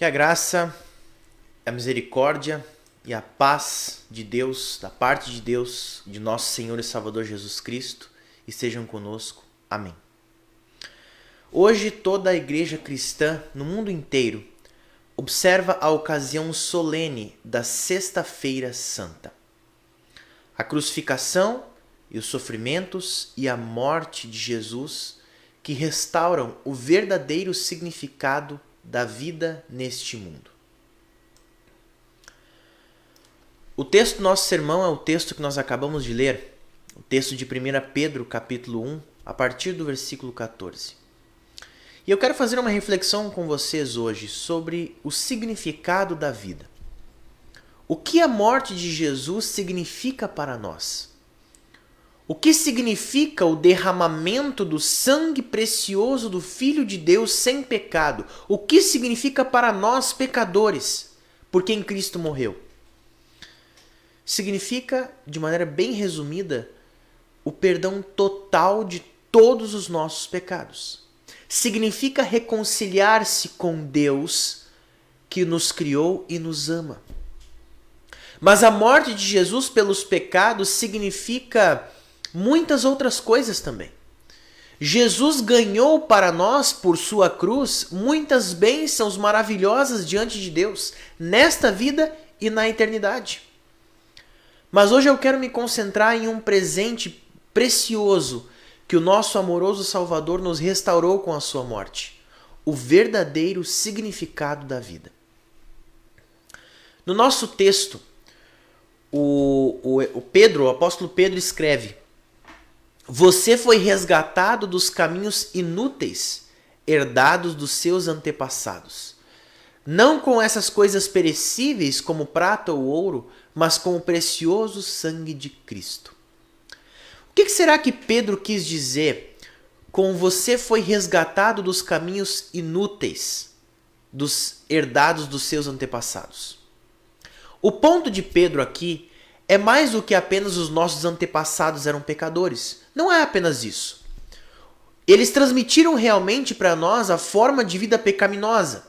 Que a graça, a misericórdia e a paz de Deus, da parte de Deus, de nosso Senhor e Salvador Jesus Cristo, estejam conosco. Amém. Hoje toda a igreja cristã no mundo inteiro observa a ocasião solene da Sexta-feira Santa. A crucificação e os sofrimentos e a morte de Jesus que restauram o verdadeiro significado da vida neste mundo. O texto do nosso sermão é o texto que nós acabamos de ler, o texto de 1 Pedro, capítulo 1, a partir do versículo 14. E eu quero fazer uma reflexão com vocês hoje sobre o significado da vida. O que a morte de Jesus significa para nós? O que significa o derramamento do sangue precioso do Filho de Deus sem pecado? O que significa para nós, pecadores, por quem Cristo morreu? Significa, de maneira bem resumida, o perdão total de todos os nossos pecados. Significa reconciliar-se com Deus que nos criou e nos ama. Mas a morte de Jesus pelos pecados significa muitas outras coisas também. Jesus ganhou para nós, por sua cruz, muitas bênçãos maravilhosas diante de Deus, nesta vida e na eternidade. Mas hoje eu quero me concentrar em um presente precioso que o nosso amoroso Salvador nos restaurou com a sua morte: o verdadeiro significado da vida. No nosso texto, o apóstolo Pedro escreve: você foi resgatado dos caminhos inúteis herdados dos seus antepassados, não com essas coisas perecíveis como prata ou ouro, mas com o precioso sangue de Cristo. O que será que Pedro quis dizer com você foi resgatado dos caminhos inúteis dos herdados dos seus antepassados? O ponto de Pedro aqui é mais do que apenas os nossos antepassados eram pecadores. Não é apenas isso. Eles transmitiram realmente para nós a forma de vida pecaminosa,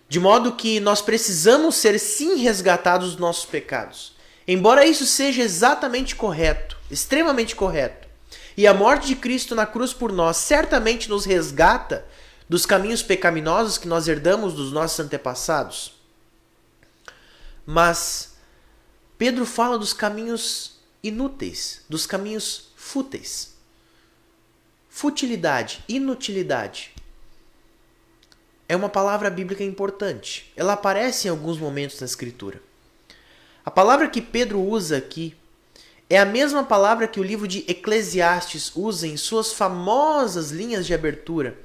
de modo que nós precisamos ser sim resgatados dos nossos pecados. Embora isso seja exatamente correto, extremamente correto, e a morte de Cristo na cruz por nós certamente nos resgata dos caminhos pecaminosos que nós herdamos dos nossos antepassados. Mas Pedro fala dos caminhos inúteis, dos caminhos fúteis. Futilidade, inutilidade. É uma palavra bíblica importante. Ela aparece em alguns momentos na Escritura. A palavra que Pedro usa aqui é a mesma palavra que o livro de Eclesiastes usa em suas famosas linhas de abertura.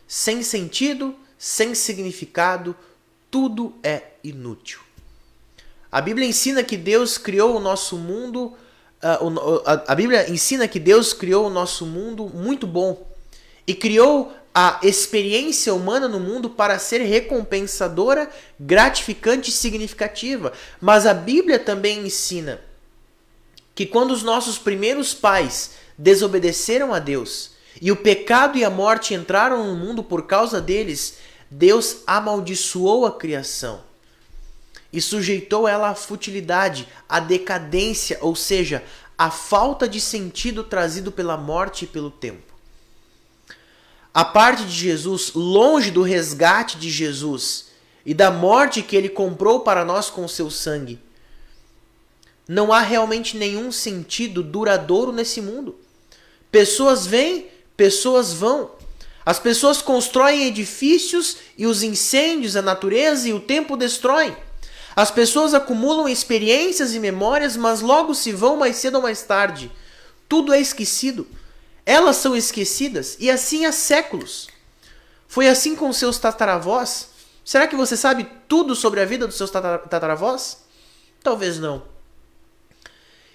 Sem sentido, sem significado, tudo é inútil. A Bíblia ensina que Deus criou o nosso mundo. A Bíblia ensina que Deus criou o nosso mundo muito bom e criou a experiência humana no mundo para ser recompensadora, gratificante e significativa. Mas a Bíblia também ensina que quando os nossos primeiros pais desobedeceram a Deus e o pecado e a morte entraram no mundo por causa deles, Deus amaldiçoou a criação e sujeitou ela à futilidade, à decadência, ou seja, à falta de sentido trazido pela morte e pelo tempo. A parte de Jesus, longe do resgate de Jesus e da morte que ele comprou para nós com o seu sangue, não há realmente nenhum sentido duradouro nesse mundo. Pessoas vêm, pessoas vão. As pessoas constroem edifícios e os incêndios, a natureza e o tempo destroem. As pessoas acumulam experiências e memórias, mas logo se vão mais cedo ou mais tarde. Tudo é esquecido. Elas são esquecidas e assim há séculos. Foi assim com seus tataravós? Será que você sabe tudo sobre a vida dos seus tataravós? Talvez não.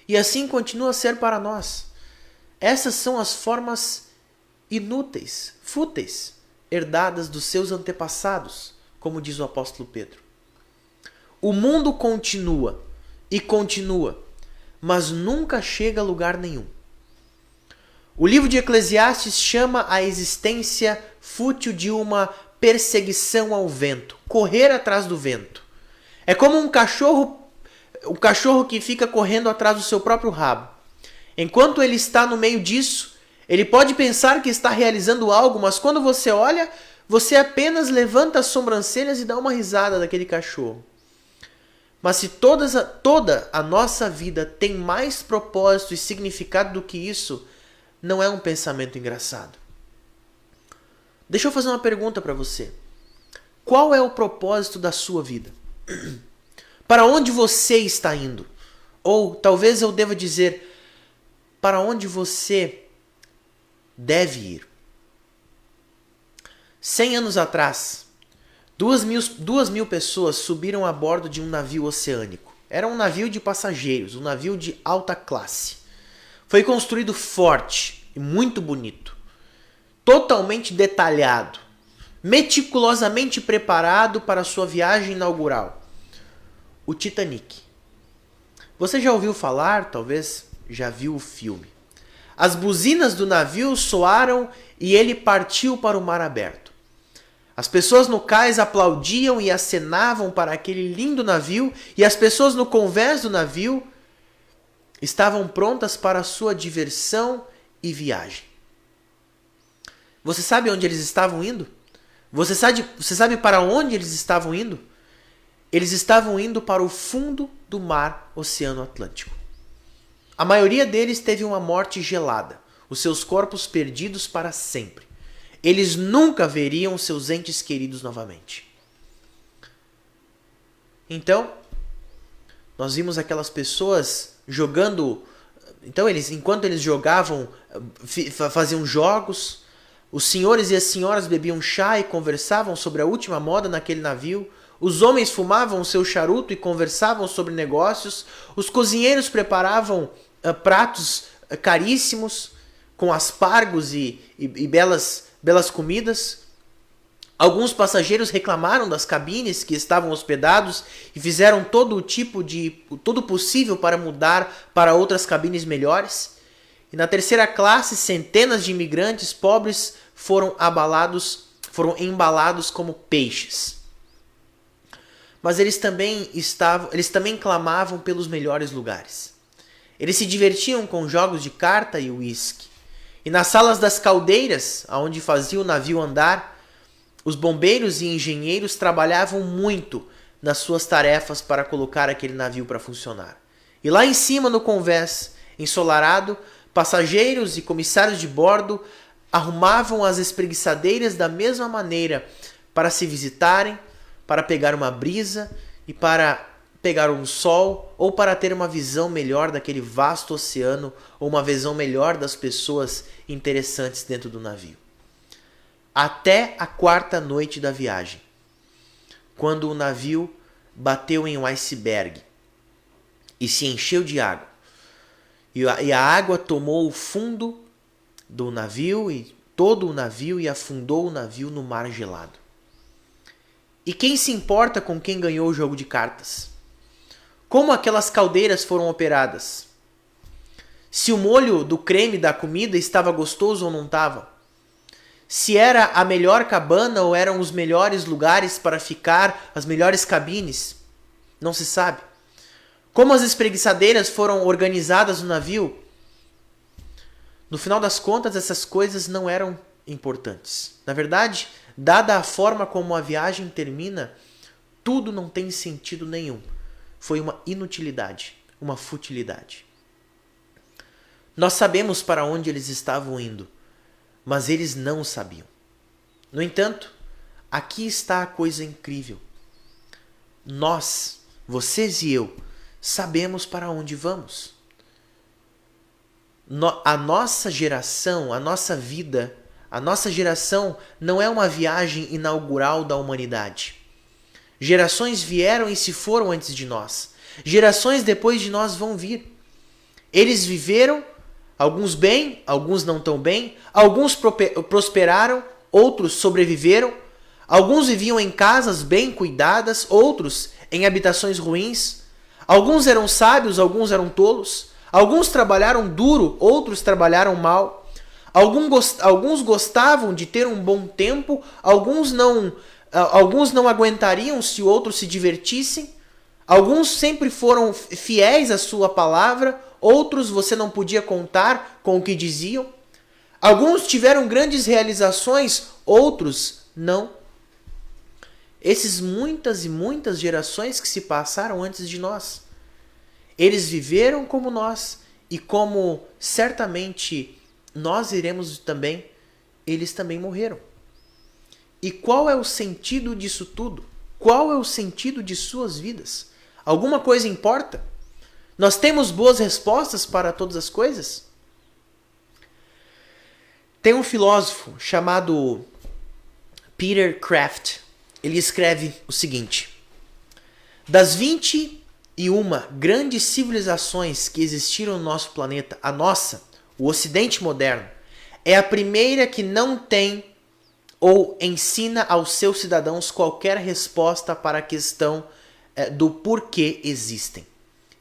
E assim continua a ser para nós. Essas são as formas inúteis, fúteis, herdadas dos seus antepassados, como diz o apóstolo Pedro. O mundo continua e continua, mas nunca chega a lugar nenhum. O livro de Eclesiastes chama a existência fútil de uma perseguição ao vento, correr atrás do vento. É como um cachorro que fica correndo atrás do seu próprio rabo. Enquanto ele está no meio disso, ele pode pensar que está realizando algo, mas quando você olha, você apenas levanta as sobrancelhas e dá uma risada daquele cachorro. Mas se toda a nossa vida tem mais propósito e significado do que isso, não é um pensamento engraçado. Deixa eu fazer uma pergunta para você. Qual é o propósito da sua vida? Para onde você está indo? Ou talvez eu deva dizer, para onde você deve ir? 100 anos atrás, 2.000 pessoas subiram a bordo de um navio oceânico. Era um navio de passageiros, um navio de alta classe. Foi construído forte e muito bonito. Totalmente detalhado. Meticulosamente preparado para sua viagem inaugural. O Titanic. Você já ouviu falar, talvez já viu o filme. As buzinas do navio soaram e ele partiu para o mar aberto. As pessoas no cais aplaudiam e acenavam para aquele lindo navio, e as pessoas no convés do navio estavam prontas para a sua diversão e viagem. Você sabe onde eles estavam indo? Você sabe para onde eles estavam indo? Eles estavam indo para o fundo do mar Oceano Atlântico. A maioria deles teve uma morte gelada, os seus corpos perdidos para sempre. Eles nunca veriam seus entes queridos novamente. Então, nós vimos aquelas pessoas jogando. Então, enquanto eles jogavam, faziam jogos. Os senhores e as senhoras bebiam chá e conversavam sobre a última moda naquele navio. Os homens fumavam seu charuto e conversavam sobre negócios. Os cozinheiros preparavam pratos caríssimos com aspargos e belas comidas. Alguns passageiros reclamaram das cabines que estavam hospedados e fizeram todo o possível para mudar para outras cabines melhores. E na terceira classe, centenas de imigrantes pobres foram embalados como peixes. Mas eles também clamavam pelos melhores lugares. Eles se divertiam com jogos de carta e uísque. E nas salas das caldeiras, onde fazia o navio andar, os bombeiros e engenheiros trabalhavam muito nas suas tarefas para colocar aquele navio para funcionar. E lá em cima, no convés ensolarado, passageiros e comissários de bordo arrumavam as espreguiçadeiras da mesma maneira para se visitarem, para pegar uma brisa e para pegar um sol, ou para ter uma visão melhor daquele vasto oceano, ou uma visão melhor das pessoas interessantes dentro do navio. Até a quarta noite da viagem, quando o navio bateu em um iceberg e se encheu de água, e a água tomou o fundo do navio e todo o navio e afundou o navio no mar gelado. E quem se importa com quem ganhou o jogo de cartas? Como aquelas caldeiras foram operadas? Se o molho do creme da comida estava gostoso ou não estava? Se era a melhor cabana ou eram os melhores lugares para ficar, as melhores cabines? Não se sabe. Como as espreguiçadeiras foram organizadas no navio? No final das contas, essas coisas não eram importantes. Na verdade, dada a forma como a viagem termina, tudo não tem sentido nenhum. Foi uma inutilidade, uma futilidade. Nós sabemos para onde eles estavam indo, mas eles não sabiam. No entanto, aqui está a coisa incrível. Nós, vocês e eu, sabemos para onde vamos. A nossa geração, a nossa vida, a nossa geração não é uma viagem inaugural da humanidade. Gerações vieram e se foram antes de nós. Gerações depois de nós vão vir. Eles viveram, alguns bem, alguns não tão bem. Alguns prosperaram, outros sobreviveram. Alguns viviam em casas bem cuidadas, outros em habitações ruins. Alguns eram sábios, alguns eram tolos. Alguns trabalharam duro, outros trabalharam mal. Alguns gostavam de ter um bom tempo, alguns não aguentariam se outros se divertissem. Alguns sempre foram fiéis à sua palavra, outros você não podia contar com o que diziam. Alguns tiveram grandes realizações, outros não. Esses muitas e muitas gerações que se passaram antes de nós. Eles viveram como nós e como certamente nós iremos também, eles também morreram. E qual é o sentido disso tudo? Qual é o sentido de suas vidas? Alguma coisa importa? Nós temos boas respostas para todas as coisas? Tem um filósofo chamado Peter Kraft. Ele escreve o seguinte: das 21 grandes civilizações que existiram no nosso planeta, a nossa, o Ocidente moderno, é a primeira que não tem ou ensina aos seus cidadãos qualquer resposta para a questão do porquê existem.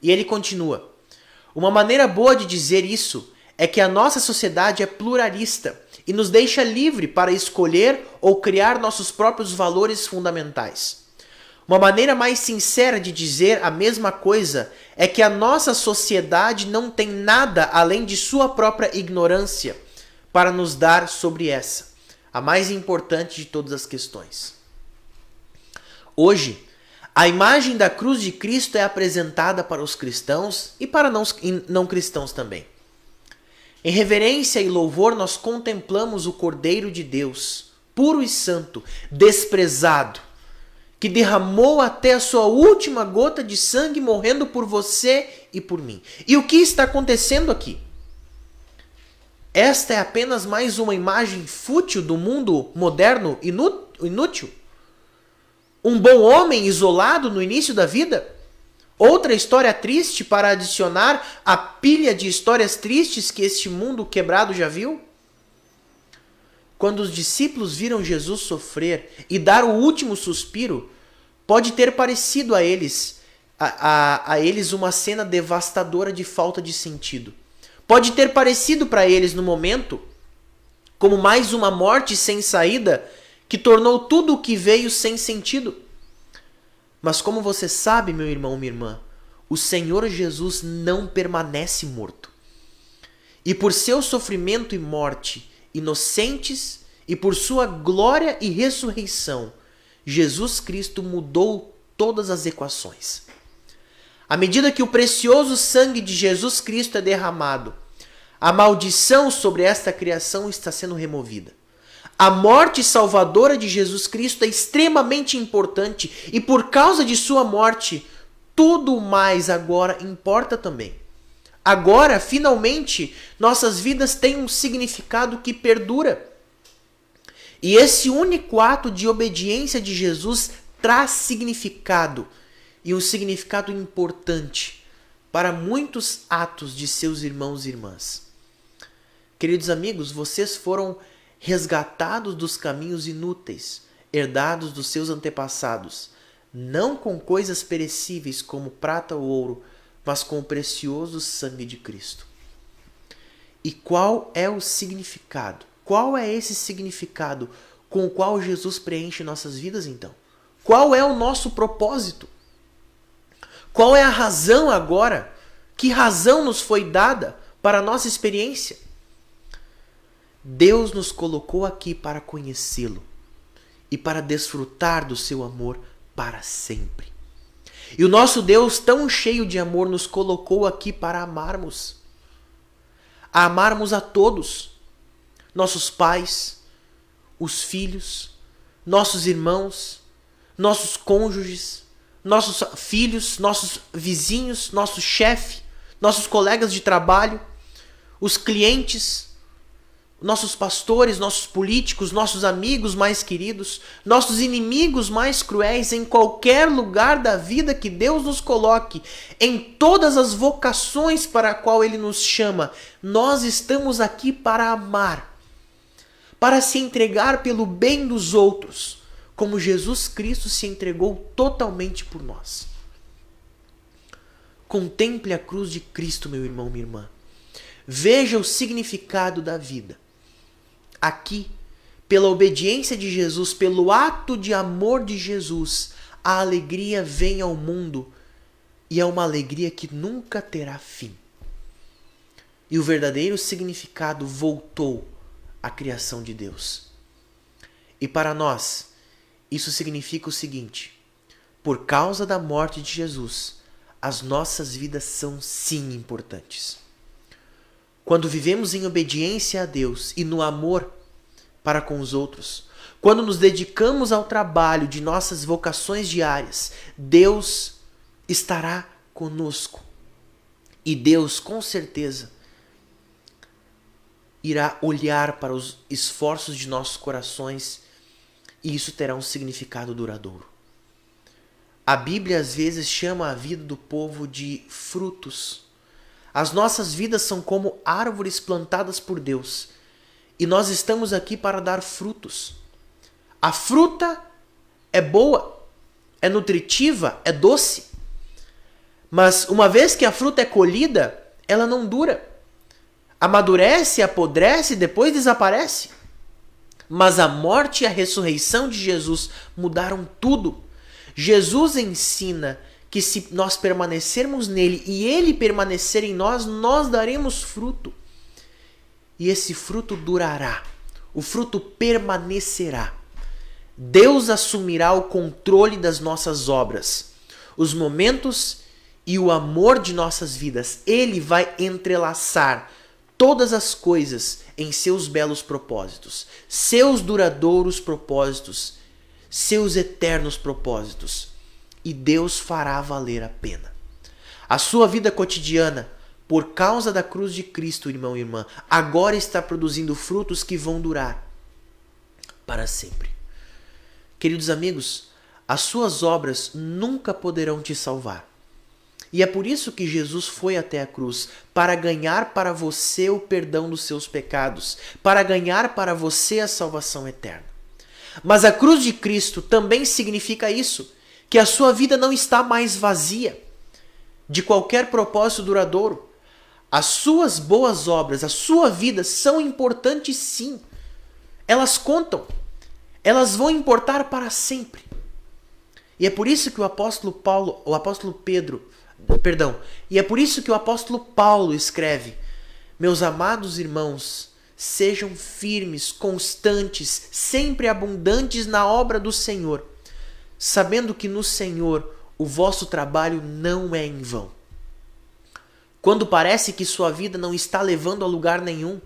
E ele continua: uma maneira boa de dizer isso é que a nossa sociedade é pluralista e nos deixa livre para escolher ou criar nossos próprios valores fundamentais. Uma maneira mais sincera de dizer a mesma coisa é que a nossa sociedade não tem nada além de sua própria ignorância para nos dar sobre essa, a mais importante de todas as questões. Hoje, a imagem da cruz de Cristo é apresentada para os cristãos e para não cristãos também. Em reverência e louvor, nós contemplamos o Cordeiro de Deus, puro e santo, desprezado, que derramou até a sua última gota de sangue, morrendo por você e por mim. E o que está acontecendo aqui? Esta é apenas mais uma imagem fútil do mundo moderno inútil? Um bom homem isolado no início da vida? Outra história triste para adicionar à pilha de histórias tristes que este mundo quebrado já viu? Quando os discípulos viram Jesus sofrer e dar o último suspiro, pode ter parecido a eles uma cena devastadora de falta de sentido. Pode ter parecido para eles no momento como mais uma morte sem saída que tornou tudo o que veio sem sentido. Mas como você sabe, meu irmão, minha irmã, o Senhor Jesus não permanece morto. E por seu sofrimento e morte inocentes e por sua glória e ressurreição, Jesus Cristo mudou todas as equações. À medida que o precioso sangue de Jesus Cristo é derramado, a maldição sobre esta criação está sendo removida. A morte salvadora de Jesus Cristo é extremamente importante e por causa de sua morte, tudo mais agora importa também. Agora, finalmente, nossas vidas têm um significado que perdura. E esse único ato de obediência de Jesus traz significado, e um significado importante para muitos atos de seus irmãos e irmãs. Queridos amigos, vocês foram resgatados dos caminhos inúteis, herdados dos seus antepassados, não com coisas perecíveis como prata ou ouro, mas com o precioso sangue de Cristo. E qual é o significado? Qual é esse significado com o qual Jesus preenche nossas vidas então? Qual é o nosso propósito? Qual é a razão agora? Que razão nos foi dada para a nossa experiência? Deus nos colocou aqui para conhecê-lo e para desfrutar do seu amor para sempre. E o nosso Deus, tão cheio de amor, nos colocou aqui para amarmos. Amarmos a todos. Nossos pais, os filhos, nossos irmãos, nossos cônjuges, nossos filhos, nossos vizinhos, nosso chefe, nossos colegas de trabalho, os clientes, nossos pastores, nossos políticos, nossos amigos mais queridos, nossos inimigos mais cruéis, em qualquer lugar da vida que Deus nos coloque, em todas as vocações para a qual Ele nos chama, nós estamos aqui para amar, para se entregar pelo bem dos outros, como Jesus Cristo se entregou totalmente por nós. Contemple a cruz de Cristo, meu irmão, minha irmã. Veja o significado da vida. Aqui, pela obediência de Jesus, pelo ato de amor de Jesus, a alegria vem ao mundo e é uma alegria que nunca terá fim. E o verdadeiro significado voltou à criação de Deus. E para nós, isso significa o seguinte: por causa da morte de Jesus, as nossas vidas são sim importantes. Quando vivemos em obediência a Deus e no amor para com os outros, quando nos dedicamos ao trabalho de nossas vocações diárias, Deus estará conosco. E Deus, com certeza, irá olhar para os esforços de nossos corações e isso terá um significado duradouro. A Bíblia às vezes chama a vida do povo de frutos. As nossas vidas são como árvores plantadas por Deus e nós estamos aqui para dar frutos. A fruta é boa, é nutritiva, é doce, mas uma vez que a fruta é colhida, ela não dura. Amadurece, apodrece e depois desaparece. Mas a morte e a ressurreição de Jesus mudaram tudo. Jesus ensina que se nós permanecermos nele e ele permanecer em nós, nós daremos fruto. E esse fruto durará. O fruto permanecerá. Deus assumirá o controle das nossas obras, os momentos e o amor de nossas vidas. Ele vai entrelaçar todas as coisas em seus belos propósitos, seus duradouros propósitos, seus eternos propósitos. E Deus fará valer a pena. A sua vida cotidiana, por causa da cruz de Cristo, irmão e irmã, agora está produzindo frutos que vão durar para sempre. Queridos amigos, as suas obras nunca poderão te salvar. E é por isso que Jesus foi até a cruz, para ganhar para você o perdão dos seus pecados, para ganhar para você a salvação eterna. Mas a cruz de Cristo também significa isso, que a sua vida não está mais vazia de qualquer propósito duradouro. As suas boas obras, a sua vida são importantes sim. Elas contam. Elas vão importar para sempre. E é por isso que o apóstolo Paulo escreve: meus amados irmãos, sejam firmes, constantes, sempre abundantes na obra do Senhor, sabendo que no Senhor o vosso trabalho não é em vão. Quando parece que sua vida não está levando a lugar nenhum,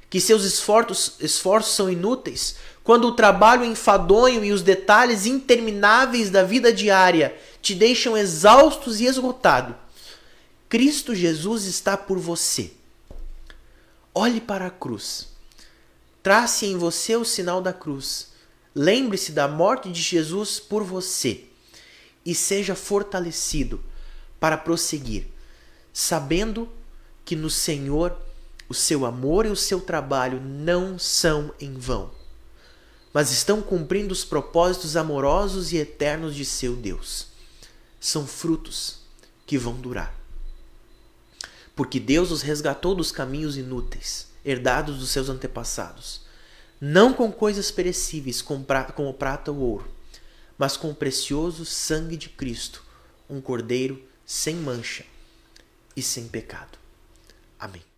que seus esforços são inúteis, quando o trabalho enfadonho e os detalhes intermináveis da vida diária te deixam exaustos e esgotado, Cristo Jesus está por você. Olhe para a cruz. Trace em você o sinal da cruz. Lembre-se da morte de Jesus por você e seja fortalecido para prosseguir, sabendo que no Senhor o seu amor e o seu trabalho não são em vão, mas estão cumprindo os propósitos amorosos e eternos de seu Deus. São frutos que vão durar. Porque Deus os resgatou dos caminhos inúteis, herdados dos seus antepassados, não com coisas perecíveis como prata ou ouro, mas com o precioso sangue de Cristo, um cordeiro sem mancha e sem pecado. Amém.